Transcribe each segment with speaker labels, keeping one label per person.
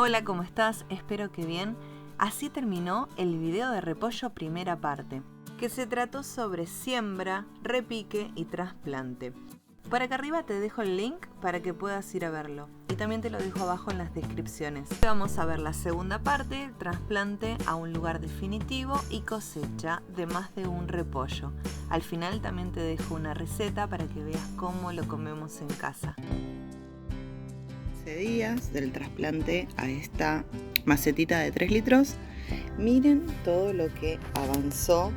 Speaker 1: Hola, ¿cómo estás? Espero que bien. Así terminó el video de repollo primera parte, que se trató sobre siembra, repique y trasplante. Por acá arriba te dejo el link para que puedas ir a verlo y también te lo dejo abajo en las descripciones. Vamos a ver la segunda parte, trasplante a un lugar definitivo y cosecha de más de un repollo. Al final también te dejo una receta para que veas cómo lo comemos en casa.
Speaker 2: Días del trasplante a esta macetita de 3 litros. Miren todo lo que avanzó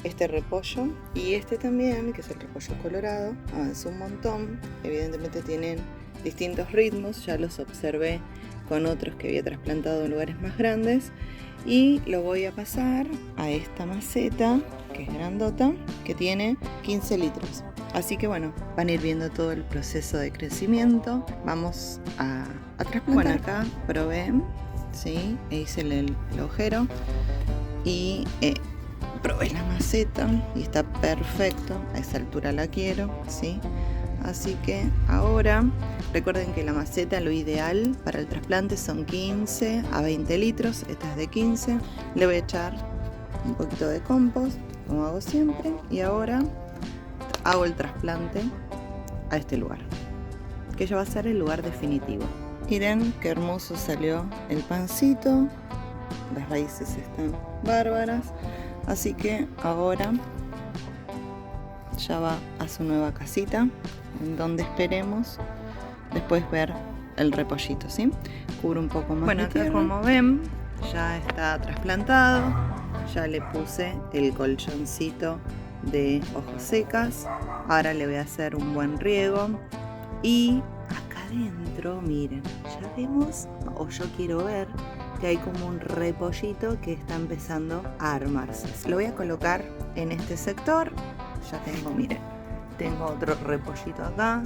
Speaker 2: este repollo y este también, que es el repollo colorado, avanzó un montón. Evidentemente tienen distintos ritmos, ya los observé con otros que había trasplantado en lugares más grandes, y lo voy a pasar a esta maceta que es grandota, que tiene 15 litros. Así que bueno, van a ir viendo todo el proceso de crecimiento. Vamos a trasplantar. Bueno, acá probé, ¿sí? Hice el agujero y probé la maceta y está perfecto. A esa altura la quiero, ¿sí? Así que ahora, recuerden que la maceta, lo ideal para el trasplante son 15 a 20 litros. Esta es de 15. Le voy a echar un poquito de compost, como hago siempre. Y ahora hago el trasplante a este lugar, que ya va a ser el lugar definitivo. Miren qué hermoso salió el pancito, las raíces están bárbaras, así que ahora ya va a su nueva casita, en donde esperemos después ver el repollito, ¿sí? Cubro un poco más. Bueno, acá como ven, ya está trasplantado, ya le puse el colchoncito de hojas secas. Ahora le voy a hacer un buen riego y acá adentro, miren, ya vemos, o yo quiero ver, que hay como un repollito que está empezando a armarse. Lo voy a colocar en este sector. Ya tengo, miren, tengo otro repollito acá,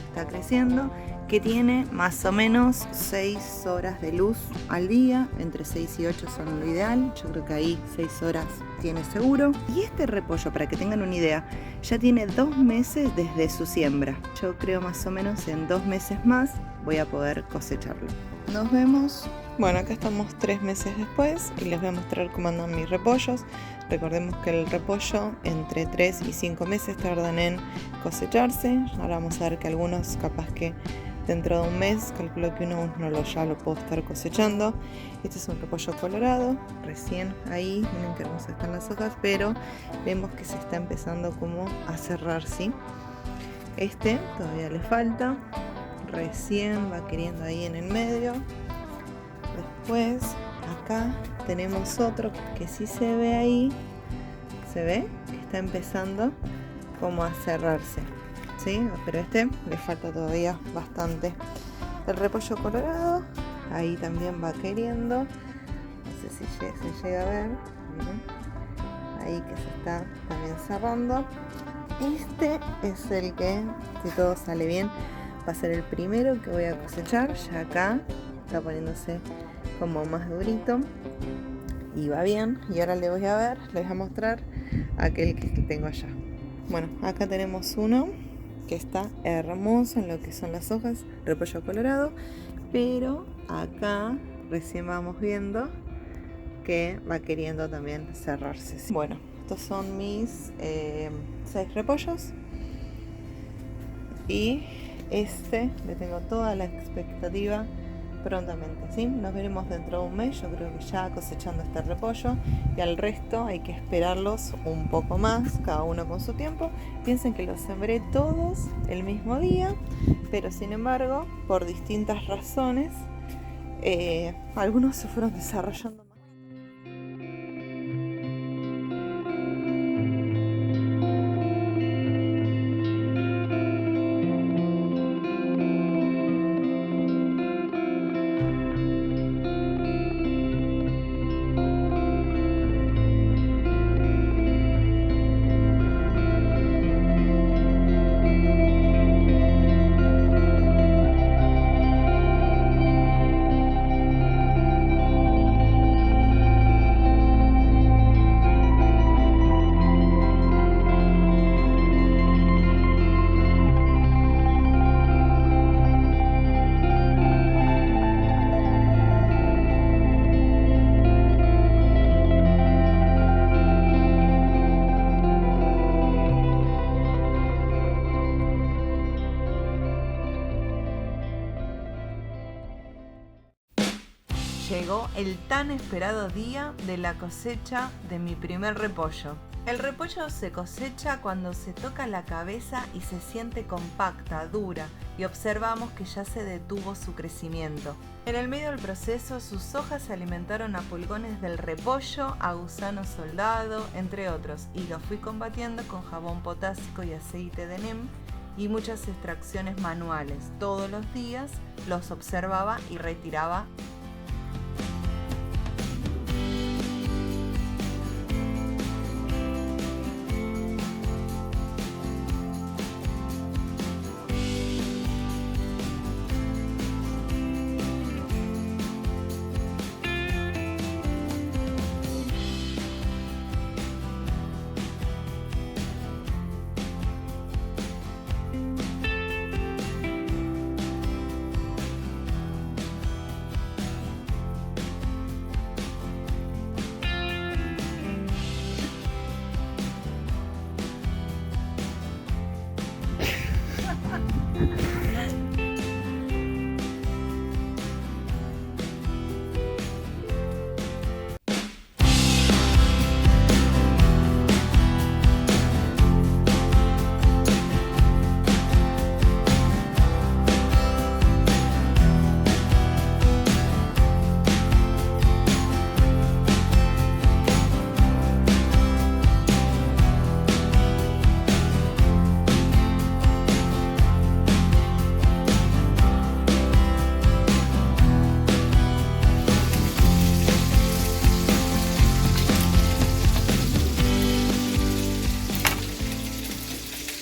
Speaker 2: está creciendo, que tiene más o menos 6 horas de luz al día, entre 6 y 8 son lo ideal. Yo creo que ahí 6 horas tiene seguro. Y este repollo, para que tengan una idea, ya tiene 2 meses desde su siembra. Yo creo más o menos en 2 meses más voy a poder cosecharlo. Nos vemos. Bueno, acá estamos 3 meses después y les voy a mostrar cómo andan mis repollos. Recordemos que el repollo entre 3 y 5 meses tardan en cosecharse. Ahora vamos a ver que algunos capaz que dentro de un mes, calculo que uno ya lo puedo estar cosechando. Este es un repollo colorado, recién ahí, miren qué hermosas están las hojas, pero vemos que se está empezando como a cerrar, ¿sí? Este todavía le falta, recién va queriendo ahí en el medio. Después acá tenemos otro que sí se ve ahí, se ve que está empezando como a cerrarse, ¿sí? Pero este le falta todavía bastante. El repollo colorado ahí también va queriendo, no sé si se llega a ver, miren, ahí que se está también cerrando. Este es el que, si todo sale bien, va a ser el primero que voy a cosechar. Ya acá está poniéndose como más durito y va bien. Y ahora les voy a mostrar aquel que tengo allá. Bueno, acá tenemos uno que está hermoso en lo que son las hojas, repollo colorado, pero acá recién vamos viendo que va queriendo también cerrarse. Bueno, estos son mis 6 repollos y este le tengo toda la expectativa prontamente, ¿sí? Nos veremos dentro de un mes, yo creo que ya cosechando este repollo, y al resto hay que esperarlos un poco más, cada uno con su tiempo. Piensen que los sembré todos el mismo día, pero sin embargo, por distintas razones, algunos se fueron desarrollando.
Speaker 1: llegó el tan esperado día de la cosecha de mi primer repollo. El repollo se cosecha cuando se toca la cabeza y se siente compacta, dura, y observamos que ya se detuvo su crecimiento. En el medio del proceso, sus hojas se alimentaron a pulgones del repollo, a gusano soldado, entre otros, y lo fui combatiendo con jabón potásico y aceite de neem y muchas extracciones manuales. Todos los días los observaba y retiraba